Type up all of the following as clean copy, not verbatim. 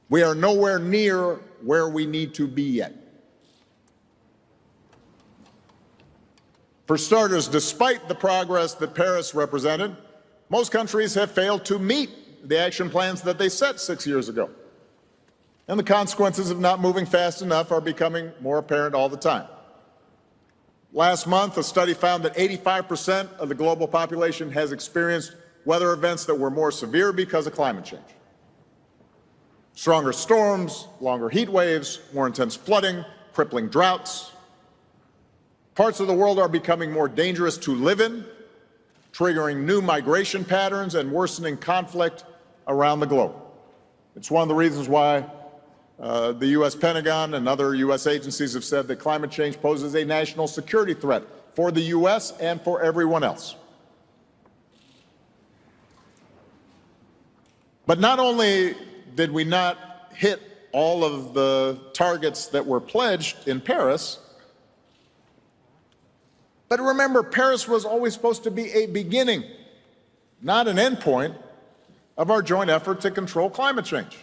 We are nowhere near where we need to be yet. For starters, despite the progress that Paris represented, most countries have failed to meet the action plans that they set 6 years ago. And the consequences of not moving fast enough are becoming more apparent all the time. Last month, a study found that 85% of the global population has experienced weather events that were more severe because of climate change. Stronger storms, longer heat waves, more intense flooding, crippling droughts. Parts of the world are becoming more dangerous to live in, triggering new migration patterns and worsening conflict around the globe. It's one of the reasons why the U.S. Pentagon and other U.S. agencies have said that climate change poses a national security threat for the U.S. and for everyone else. But not only did we not hit all of the targets that were pledged in Paris, but remember, Paris was always supposed to be a beginning, not an end point, of our joint effort to control climate change.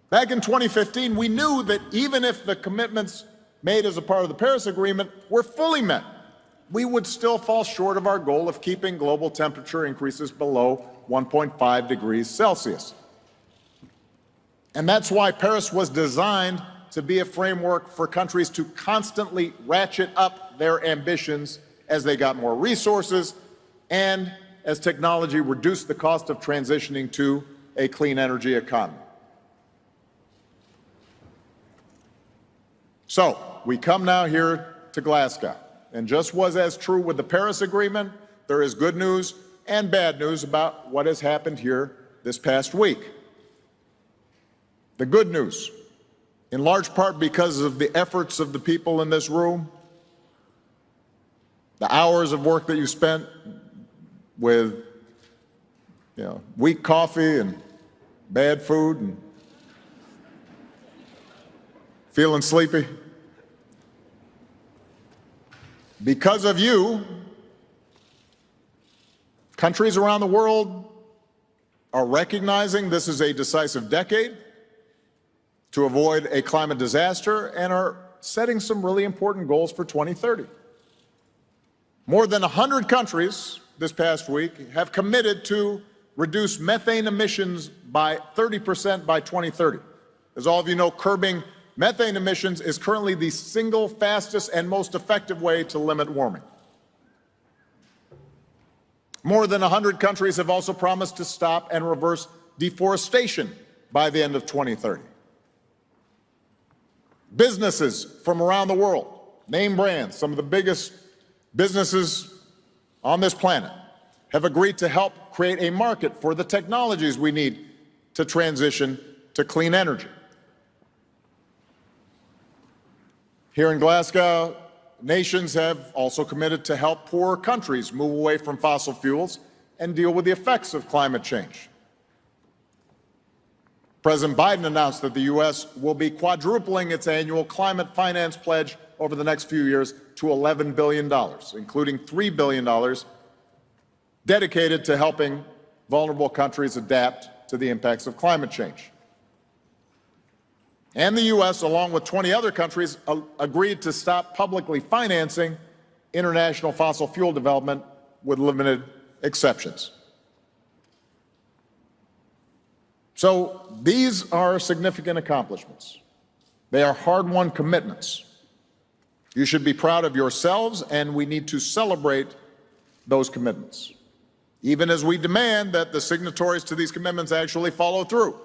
Back in 2015, we knew that even if the commitments made as a part of the Paris Agreement were fully met, we would still fall short of our goal of keeping global temperature increases below 1.5 degrees Celsius. And that's why Paris was designed to be a framework for countries to constantly ratchet up their ambitions as they got more resources and as technology reduced the cost of transitioning to a clean energy economy. So, we come now here to Glasgow, and just as true with the Paris Agreement, there is good news and bad news about what has happened here this past week. The good news, in large part because of the efforts of the people in this room, the hours of work that you spent with, weak coffee and bad food and feeling sleepy. Because of you, countries around the world are recognizing this is a decisive decade to avoid a climate disaster and are setting some really important goals for 2030. More than 100 countries this past week have committed to reduce methane emissions by 30% by 2030. As all of you know, curbing methane emissions is currently the single fastest and most effective way to limit warming. More than 100 countries have also promised to stop and reverse deforestation by the end of 2030. Businesses from around the world, name brands, some of the biggest businesses on this planet, have agreed to help create a market for the technologies we need to transition to clean energy. Here in Glasgow, nations have also committed to help poorer countries move away from fossil fuels and deal with the effects of climate change. President Biden announced that the U.S. will be quadrupling its annual climate finance pledge over the next few years to $11 billion, including $3 billion dedicated to helping vulnerable countries adapt to the impacts of climate change. And the U.S., along with 20 other countries, agreed to stop publicly financing international fossil fuel development with limited exceptions. So these are significant accomplishments. They are hard-won commitments. You should be proud of yourselves, and we need to celebrate those commitments, even as we demand that the signatories to these commitments actually follow through.